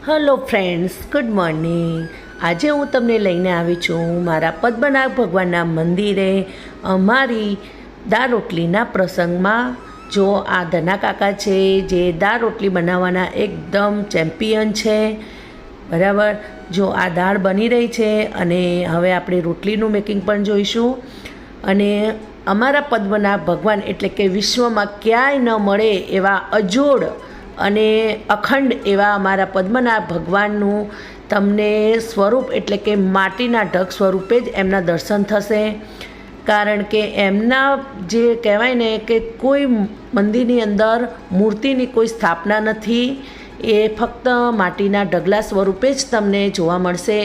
Hello friends, good morning. આજે હું તમને લઈને આવી છું મારા પદ્મનાભ ભગવાનના મંદિરે અમારી દાળ રોટલીના પ્રસંગમાં. જો આ ધના કાકા છે જે દાળ રોટલી બનાવવાના એકદમ ચેમ્પિયન છે, બરાબર. જો આ દાળ બની રહી છે અને હવે આપણે રોટલીનું મેકિંગ પણ જોઈશું. અને અમારા પદ્મનાભ ભગવાન એટલે કે વિશ્વમાં ક્યાંય ન મળે એવા અજોડ અને અખંડ એવા અમારા પદ્મનાભ ભગવાનનું તમને સ્વરૂપ એટલે કે માટીના ઢગ સ્વરૂપે જ એમના દર્શન થશે. કારણ કે એમના જે કહેવાય ને કે કોઈ મંદિરની અંદર મૂર્તિની કોઈ સ્થાપના નથી, એ ફક્ત માટીના ઢગલા સ્વરૂપે જ તમને જોવા મળશે.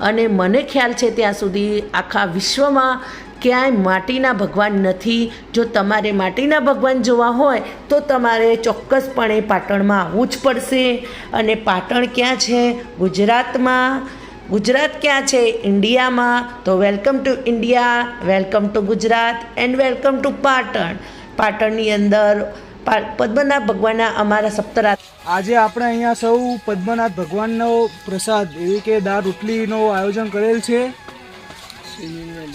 અને મને ખ્યાલ છે ત્યાં સુધી આખા વિશ્વમાં ક્યાંય માટીના ભગવાન નથી. જો તમારે માટીના ભગવાન જોવા હોય તો તમારે ચોક્કસપણે પાટણમાં આવવું જ પડશે. અને પાટણ ક્યાં છે? ગુજરાતમાં. ગુજરાત ક્યાં છે? ઇન્ડિયામાં. તો welcome to India, welcome to Gujarat and welcome to Patan. પાટણની અંદર પદ્મનાભ ભગવાનના અમારા સપ્તરાત્રિ. આજે આપણે અહીંયા સૌ પદ્મનાભ ભગવાનનો પ્રસાદ એવી કે દાળ રોટલીનો આયોજન કરેલ છે.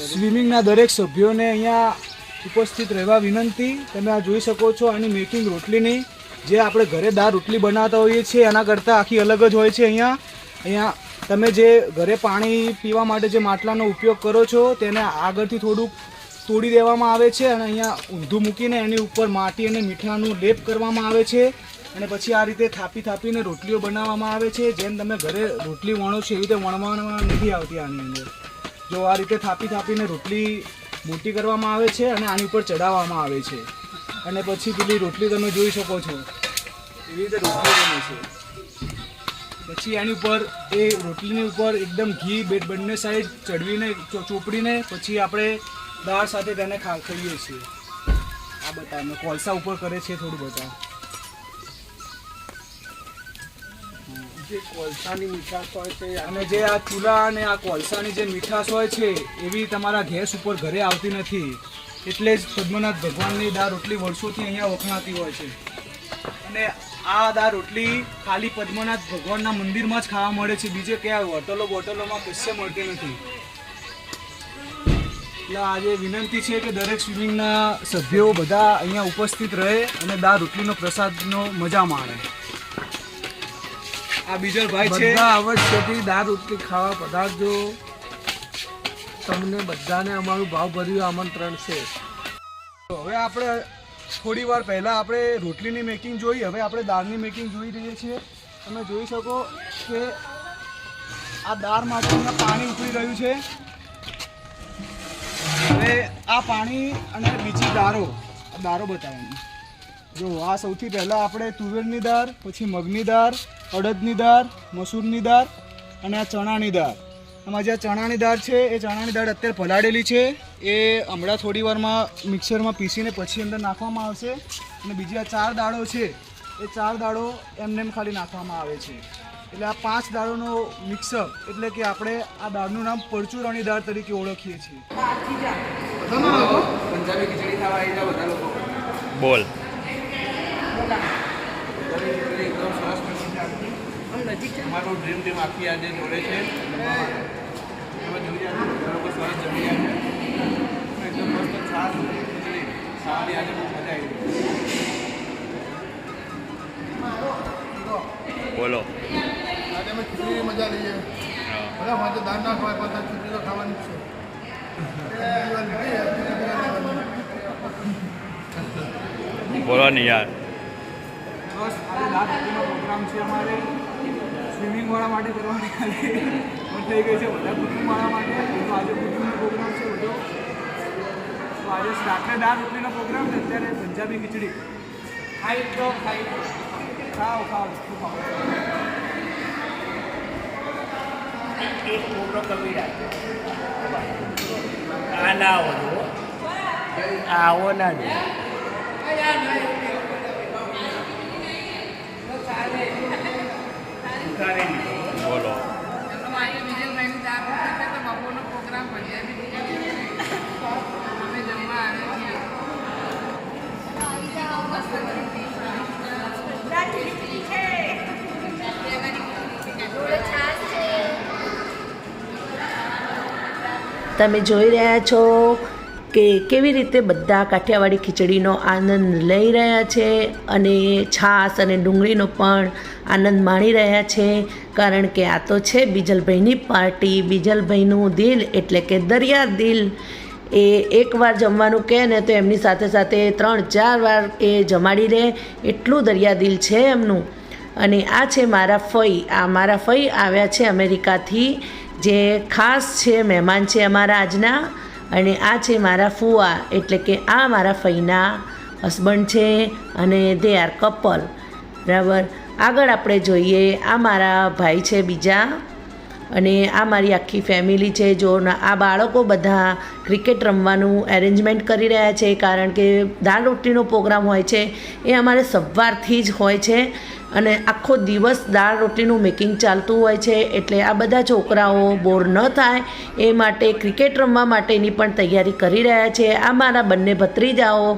સ્વિમિંગના દરેક સભ્યોને અહીંયા ઉપસ્થિત રહેવા વિનંતી. તમે આ જોઈ શકો છો આની મેકિંગ રોટલીની, જે આપણે ઘરે દાળ રોટલી બનાવતા હોઈએ છીએ એના કરતાં આખી અલગ જ હોય છે. અહીંયા તમે જે ઘરે પાણી પીવા માટે જે માટલાનો ઉપયોગ કરો છો તેને આગળથી થોડુંક તોડી દેવામાં આવે છે અને અહીંયા ઊંધું મૂકીને એની ઉપર માટી અને મીઠાનું લેપ કરવામાં આવે છે. અને પછી આ રીતે થાપીને રોટલીઓ બનાવવામાં આવે છે. જેમ તમે ઘરે રોટલી વણો છો એવી રીતે વણવામાં નથી આવતી આની અંદર. જો આ રીતે થાપીને રોટલી મોટી કરવામાં આવે છે અને આની ઉપર ચડાવવામાં આવે છે. અને પછી પેલી રોટલી તમે જોઈ શકો છો એવી રીતે રોટલી બને છે. પછી એની ઉપર એ રોટલીની ઉપર એકદમ ઘી બંને સાઈડ ચડવીને ચોપડીને પછી આપણે દાળ સાથે તેને ખાઈએ છીએ. આ બતાવે કોલસા ઉપર કરે છે થોડું બતાવ. જે કોલસાની મીઠાશ હોય છે અને જે આ ચૂલા અને આ કોલસાની જે મીઠાશ હોય છે એવી તમારા ગેસ ઉપર ઘરે આવતી નથી. એટલે જ પદ્મનાભ ભગવાનની દાળ રોટલી વર્ષોથી અહીંયા વખણાતી હોય છે. અને આ દાળ રોટલી ખાલી પદ્મનાભ ભગવાનના મંદિરમાં જ ખાવા મળે છે, બીજે ક્યાં હોટલોમાં કશે મળતી નથી. એટલે આજે વિનંતી છે કે દરેક સ્વિમિંગના સભ્યો બધા અહીંયા ઉપસ્થિત રહે અને દાળ રોટલીનો પ્રસાદનો મજા માણે. આ બીજલ ભાઈ છે, અવશ્યથી દાળ રોટલી ખાવા પધારજો. તમને બધાને અમારું ભાવભર્યું આમંત્રણ છે. હવે આપણે થોડી વાર પહેલાં આપણે રોટલીની મેકિંગ જોઈ, હવે આપણે દાળની મેકિંગ જોઈ રહીએ છીએ. તમે જોઈ શકો કે આ દાળમાંથી પાણી ઉકળી રહ્યું છે. હવે આ પાણી અને બીજી દાળો બતાવવાની. જો આ સૌથી પહેલાં આપણે તુવેરની દાળ, પછી મગની દાળ, અડદની દાળ, મસૂરની દાળ અને આ ચણાની દાળ. આમાં જે ચણાની દાળ છે એ ચણાની દાળ અત્યારે પલાળેલી છે, એ હમણાં થોડી વારમાં મિક્સરમાં પીસીને પછી અંદર નાખવામાં આવશે. અને બીજી આ 4 દાળો છે એ 4 દાળો એમને ખાલી નાખવામાં આવે છે. એટલે આ 5 દાળોનો મિક્સઅપ એટલે કે આપણે આ દાળનું નામ પરચુરણી દાળ તરીકે ઓળખીએ છીએ. પંજાબી ખીચડી ખાવા આવી જાવ બધા લોકો. બોલ. અમારું ડ્રીમ ટીમ આખી આજે જોડે છે. તમે જોઈ લોકો સરસ જમી રહ્યા છે. એકદમ મસ્ત છાશ ખીચડી ખાવાની આજે બહુ મજા આવી. બોલો. આજે અમે ખીચડીની મજા લઈએ. બધા માટે દાળ ના ખવાય પણ ખીચડી તો ખાવાની જ છે. બોલો ને યાર. બસ આજે દાળ રોટલીનો પ્રોગ્રામ છે અમારે. સ્વિમિંગવાળા માટે કરવાની ખાલી પણ થઈ ગઈ છે, બધા કુટુંબવાળા માટે. તો આજે કુટુંબનો પ્રોગ્રામ છે બધો. તો આજે રાત્રે દાળ રોટલીનો પ્રોગ્રામ છે, અત્યારે પંજાબી ખીચડી. ખાઓ શું ખાઓ. એક છોકરો કમી રાખે. આ ના આવો, આવો ના દે. બોલો. બપોરનો પ્રોગ્રામ અમે જમવા આવ્યા છીએ. તમે જોઈ રહ્યા છો કે કેવી રીતે બધા કાઠિયાવાડી ખીચડીનો આનંદ લઈ રહ્યા છે અને છાશ અને ડુંગળીનો પણ આનંદ માણી રહ્યા છે, કારણ કે આ તો છે બીજલભાઈની પાર્ટી. બીજલભાઈનું દિલ એટલે કે દરિયા દિલ. એ એકવાર જમવાનું કહે ને તો એમની સાથે સાથે 3-4 વાર એ જમાડી લે, એટલું દરિયા દિલ છે એમનું. અને આ છે મારા ફઈ. આ મારા ફઈ આવ્યા છે અમેરિકાથી, જે ખાસ છે મહેમાન છે અમારા આજના. અને આ છે મારા ફુવા, એટલે કે આ મારા ફઈના હસબન્ડ છે અને દે આર કપલ. બરાબર. આગળ આપણે જોઈએ, આ મારા ભાઈ છે બીજા, અને આ મારી આખી ફેમિલી છે. જો આ બાળકો બધા ક્રિકેટ રમવાનું એરેન્જમેન્ટ કરી રહ્યા છે, કારણ કે દાળ રોટલીનો પ્રોગ્રામ હોય છે એ અમારે સવારથી જ હોય છે અને આખો દિવસ દાળ રોટલીનું મેકિંગ ચાલતું હોય છે. એટલે આ બધા છોકરાઓ બોર ન થાય એ માટે ક્રિકેટ રમવા માટેની પણ તૈયારી કરી રહ્યા છે. આ મારા બંને ભત્રીજાઓ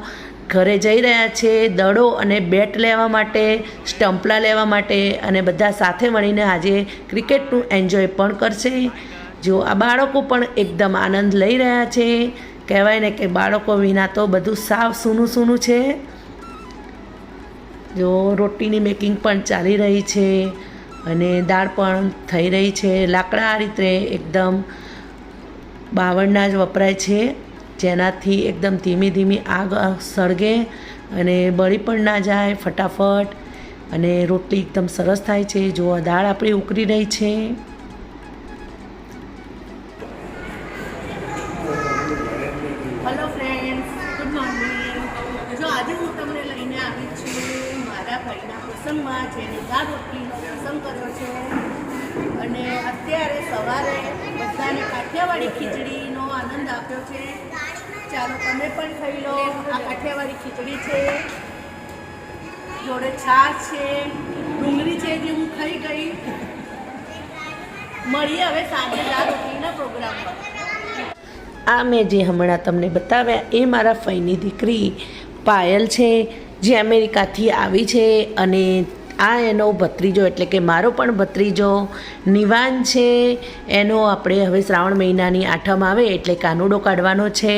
ઘરે જઈ રહ્યા છે દડો અને બેટ લેવા માટે, સ્ટમ્પલા લેવા માટે, અને બધા સાથે મળીને આજે ક્રિકેટનું એન્જોય પણ કરશે. જો આ બાળકો પણ એકદમ આનંદ લઈ રહ્યા છે. કહેવાય ને કે બાળકો વિના તો બધું સાવ સૂનું સૂનું છે. જો રોટીની મેકિંગ પણ ચાલી રહી છે અને દાળ પણ થઈ રહી છે. લાકડા આ રીતે એકદમ બાવળના જ વપરાય છે, જેનાથી એકદમ ધીમી ધીમી આગ સળગે અને બળી પણ ના જાય ફટાફટ, અને રોટલી એકદમ સરસ થાય છે. જો દાળ આપણી ઉકળી રહી છે. Hello friends, good morning. જો આજે હું તમને લઈને આવી છું મારા ભાઈના પ્રસંગમાં, જેને દાળ રોટલીનો પ્રસંગ કર્યો છે. અને અત્યારે સવારે બધાને કાઠિયાવાડી ખીચડીનો આનંદ આપ્યો છે. ચાલો તમે પણ ખાઈ લો. આ કાઠિયાવાડી ખીચડી છે, જોડે છાશ છે, ડુંગળી છે, જે હું ખાઈ ગઈ. મળીએ હવે સાંજે દાળ રોટલીના પ્રોગ્રામમાં. આ મેં જે હમણાં તમને બતાવ્યા એ મારા ફઈની દીકરી પાયલ છે, જે અમેરિકાથી આવી છે. અને આ એનો ભત્રીજો એટલે કે મારો પણ ભત્રીજો નિવાન છે. એનો આપણે હવે શ્રાવણ મહિનાની આઠમ આવે એટલે કાનુડો કાઢવાનો છે.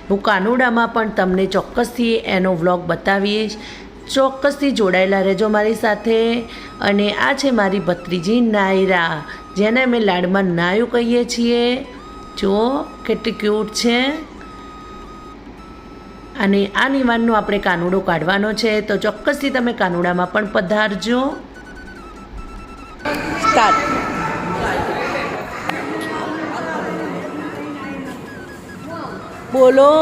હું કાનુડામાં પણ તમને ચોક્કસથી એનો વ્લોગ બતાવીશ. ચોક્કસથી જોડાયેલા રહેજો મારી સાથે. અને આ છે મારી ભત્રીજી નાયરા, જેને અમે લાડમાં નાયું કહીએ છીએ. જો કેટલી ક્યુટ છે. અને આ નિવાનનો આપણે કાનુડો કાઢવાનો છે, તો ચોક્કસથી તમે કાનુડામાં પણ પધારજો. સ્ટાર્ટ. બોલો.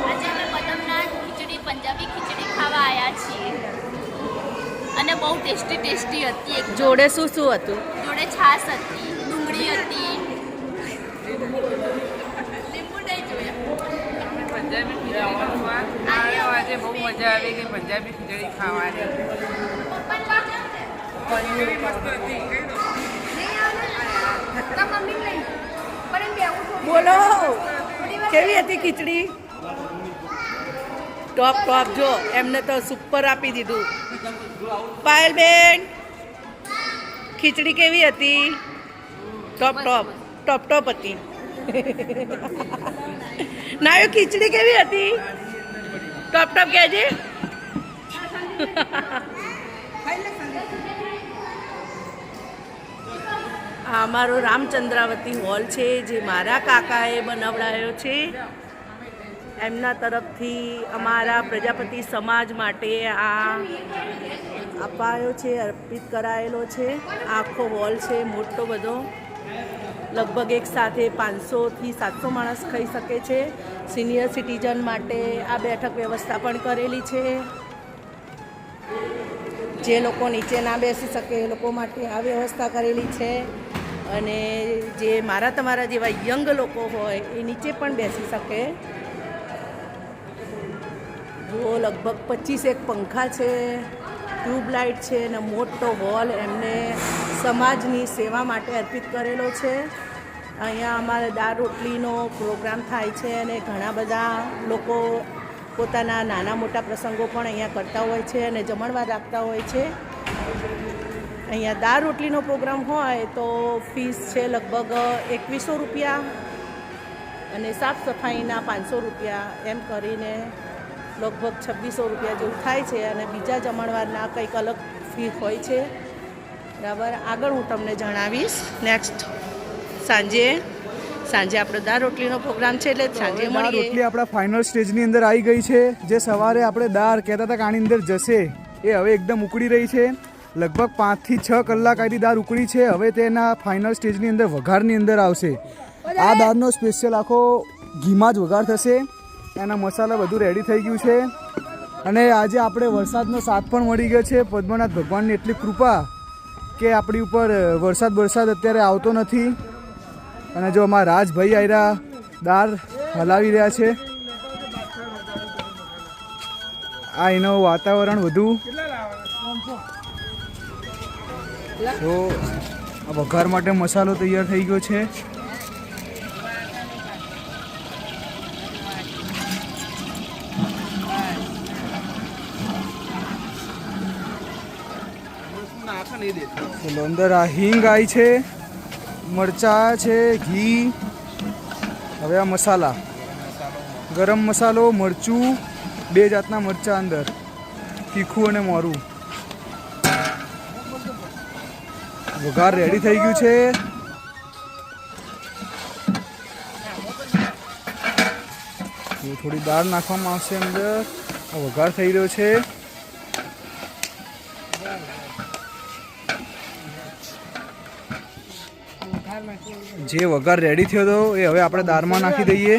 આજે અમે પદમના ખીચડી, પંજાબી ખીચડી ખાવા આવ્યા છીએ અને બહુ ટેસ્ટી હતી. એક જોડે શું શું હતું? જોડે છાશ હતી, ડુંગળી હતી. લીંબુ નહીં જોયા. પંજાબી ખીચડી ખાવા આવ્યો. આજે બહુ મજા આવી ગઈ પંજાબી ખીચડી ખાવાની. ખીચડી મસ્ત હતી. બોલો, કેવી હતી ખીચડી? ટોપ ટોપ. જો એમને તો સુપર આપી દીધું. પાયલબેન, ખીચડી કેવી હતી? ટોપ ટોપ. ટોપ ટોપ હતી. નાયો, ખીચડી કેવી હતી? ટોપ ટોપ કહેજે. આ અમારો રામચંદ્રાવતી હોલ છે, જે મારા કાકાએ બનાવડાયો છે. એમના તરફથી અમારા પ્રજાપતિ સમાજ માટે આ અપાયો છે, અર્પિત કરાયેલો છે. આખો હોલ છે મોટો બધો, લગભગ એક સાથે 500થી 700 માણસ ખાઈ શકે છે. સિનિયર સિટીઝન માટે આ બેઠક વ્યવસ્થા પણ કરેલી છે. જે લોકો નીચે ના બેસી શકે એ લોકો માટે આ વ્યવસ્થા કરેલી છે. અને જે મારા તમારા જેવા યંગ લોકો હોય એ નીચે પણ બેસી શકે. જો લગભગ 25 પંખા છે, ટ્યુબલાઇટ છે, અને મોટો હોલ એમને સમાજની સેવા માટે અર્પિત કરેલો છે. અહીંયા અમારે દાળ રોટલીનો પ્રોગ્રામ થાય છે અને ઘણા બધા લોકો પોતાના નાના મોટા પ્રસંગો પણ અહીંયા કરતા હોય છે અને જમણવાર રાખતા હોય છે. અહીંયા દાળ રોટલીનો પ્રોગ્રામ હોય તો ફીસ છે લગભગ 2100 રૂપિયા અને સાફ સફાઈના 500 રૂપિયા, એમ કરીને લગભગ 2600 રૂપિયા જેવું થાય છે. અને બીજા જમણવારના કંઈક અલગ ફી હોય છે. બરાબર, આગળ હું તમને જણાવીશ. નેક્સ્ટ સાંજે આપણે દાળ રોટલીનો પ્રોગ્રામ છે, એટલે સાંજે દાળ મળીએ. રોટલી આપણા ફાઇનલ સ્ટેજની અંદર આવી ગઈ છે. જે સવારે આપણે દાળ કહેતા હતા કે આની અંદર જશે, એ હવે એકદમ ઉકળી રહી છે. લગભગ 5 થી 6 કલાક આની દાળ ઉકળી છે. હવે તેના ફાઇનલ સ્ટેજની અંદર વઘારની અંદર આવશે. આ દાળનો સ્પેશિયલ આખો ઘીમાં જ વઘાર થશે. એના મસાલા બધું રેડી થઈ ગયું છે. અને આજે આપણે વરસાદનો સાથ પણ મળી ગયો છે. પદ્મનાથ ભગવાનની એટલી કૃપા કે આપણી ઉપર વરસાદ અત્યારે આવતો નથી. અને જો અમારા રાજભાઈ આયરા દાળ હલાવી રહ્યા છે. આ એનું વાતાવરણ બધું તો આ વઘાર માટે મસાલો તૈયાર થઈ ગયો છે. ચલો અંદર આ હિંગ આવી છે, મરચા છે, ઘી. હવે આ મસાલા, ગરમ મસાલો, મરચું, 2 જાતના મરચા અંદર, તીખું અને મોરું. વઘાર રેડી થઈ ગયું છે. થોડી દાળ નાખવામાં આવશે અંદર. આ વઘાર થઈ રહ્યો છે. જે વઘાર રેડી થયો હતો એ હવે આપણે દાળમાં નાખી દઈએ.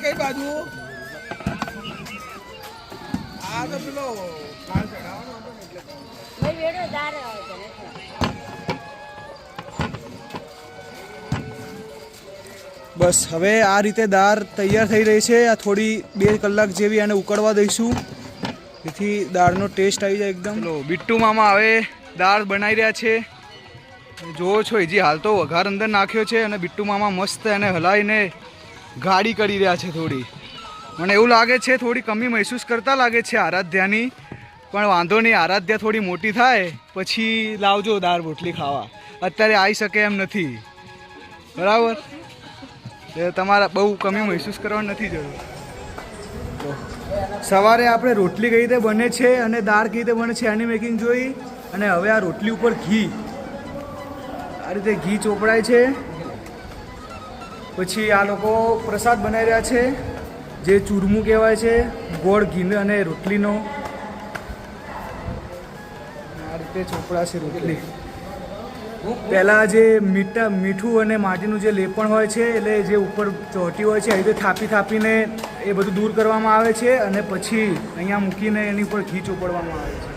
કઈ બાજુ આ તો પેલો બસ હવે આ રીતે દાળ તૈયાર થઈ રહી છે. આ થોડી 2 કલાક જેવી આને ઉકળવા દઈશું, જેથી દાળનો ટેસ્ટ આવી જાય એકદમ. ચલો બિટ્ટુ મામા હવે દાળ બનાવી રહ્યા છે. જોવો છો, હજી હાલ તો વઘાર અંદર નાખ્યો છે અને બિટ્ટુ મામા મસ્ત એને હલાવીને ગાળી કરી રહ્યા છે. થોડી મને એવું લાગે છે થોડી કમી મહેસૂસ કરતા લાગે છે આરાધ્યાની, પણ વાંધો નહીં, આરાધ્યા થોડી મોટી થાય પછી લાવજો દાળ રોટલી ખાવા. અત્યારે આવી શકે એમ નથી, બરાબર? તમારા બહુ કમી મહેસૂસ કરવાની નથી જરૂર. સવારે આપણે રોટલી કઈ રીતે બને છે અને દાળ કઈ રીતે બને છે એની મેકિંગ જોઈ. અને હવે આ રોટલી ઉપર ઘી, આ રીતે ઘી ચોપડાય છે. પછી આ લોકો પ્રસાદ બનાવી રહ્યા છે, જે ચૂરમું કહેવાય છે, ગોળ ઘી અને રોટલીનો. આ રીતે ચોપડાશે રોટલી. પહેલાં જે મીઠું અને માટીનું જે લેપણ હોય છે, એટલે જે ઉપર ચોટી હોય છે, એ રીતે થાપીને એ બધું દૂર કરવામાં આવે છે. અને પછી અહીંયા મૂકીને એની ઉપર ઘી ચોપડવામાં આવે છે.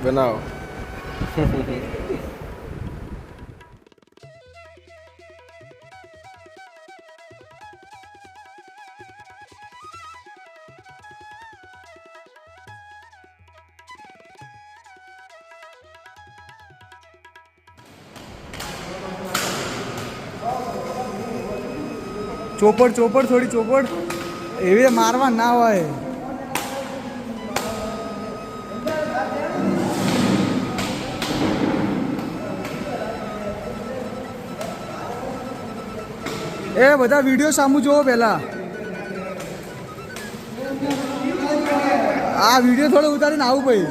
બનાવો. ચોપડ થોડી ચોપડ એવી મારવા ના હોય. એ બધા વિડીયો સામું જોવો પહેલા. આ વિડીયો થોડો ઉતારીને આવું ભાઈ.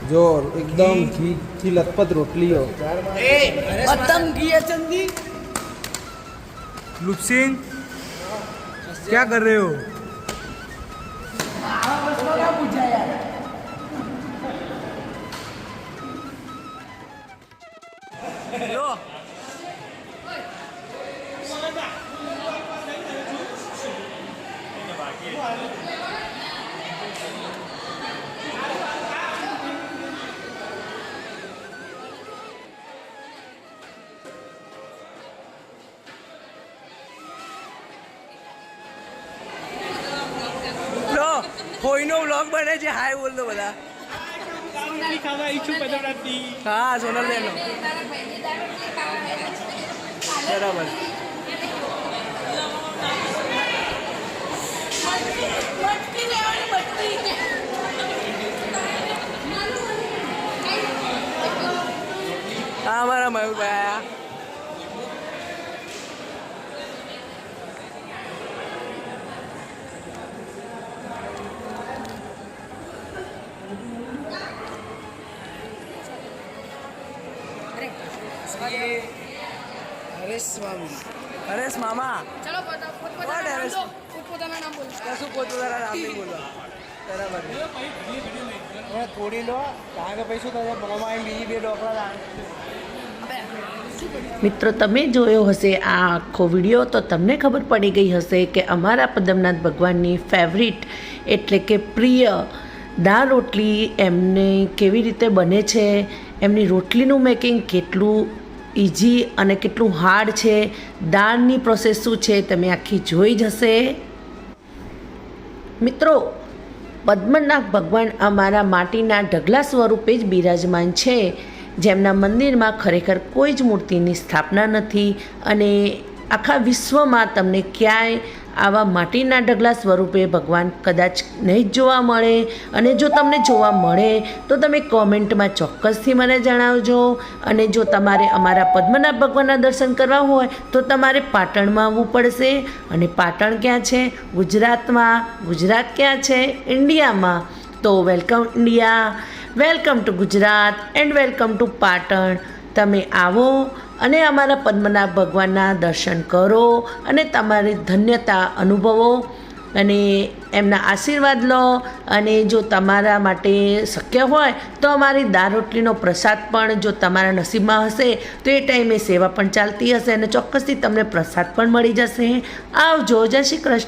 જો એકદમ ઘી લથપથ રોટલીઓ. लुप सिंह क्या कर रहे हो? કોઈનો વ્લોગ બને છે હાય બોલ દો બધા હા સોનલ બેનો બરાબર હા અમારા મયુરભાઈ આયા હરેશ મામા ચલો પોતપોતાના નામ બોલો કશું પોતાના નામ નહીં બોલવા બરાબર થોડી લો કારણ કે પછી શું થશે મોમાં બીજી બે ઢોકળા મિત્રો તમે જોયો હશે આ આખો વિડીયો તો તમને ખબર પડી ગઈ હશે કે અમારા પદમનાથ ભગવાનની ફેવરિટ એટલે કે પ્રિય દાળ રોટલી એમને કેવી રીતે બને છે, એમની રોટલીનું મેકિંગ કેટલું ઇઝી અને કેટલું હાર્ડ છે, દાળની પ્રોસેસ શું છે તમે આખી જોઈ જ હશે. મિત્રો પદ્મનાભ ભગવાન અમારા માટીના ઢગલા સ્વરૂપે જ બિરાજમાન છે, જેમના મંદિરમાં ખરેખર કોઈ જ મૂર્તિની સ્થાપના નથી અને આખા વિશ્વમાં તમને ક્યાંય આવા માટીના ઢગલા સ્વરૂપે ભગવાન કદાચ નહીં જ જોવા મળે અને જો તમને જોવા મળે તો તમે કોમેન્ટમાં ચોક્કસથી મને જણાવજો. અને જો તમારે અમારા પદ્મનાભ ભગવાનના દર્શન કરવા હોય તો તમારે પાટણમાં આવવું પડશે. અને પાટણ ક્યાં છે? ગુજરાતમાં. ગુજરાત ક્યાં છે? ઇન્ડિયામાં. તો welcome India, welcome to Gujarat and welcome to Patan. તમે આવો અને અમારા પદ્મનાભ ભગવાનના દર્શન કરો અને તમારી ધન્યતા અનુભવો અને એમના આશીર્વાદ લો. અને જો તમારા માટે શક્ય હોય તો અમારી દાળ રોટલીનો પ્રસાદ પણ જો તમારા નસીબમાં હશે તો એ ટાઈમે સેવા પણ ચાલતી હશે અને ચોક્કસથી તમને પ્રસાદ પણ મળી જશે. આવજો. જય શ્રી કૃષ્ણ.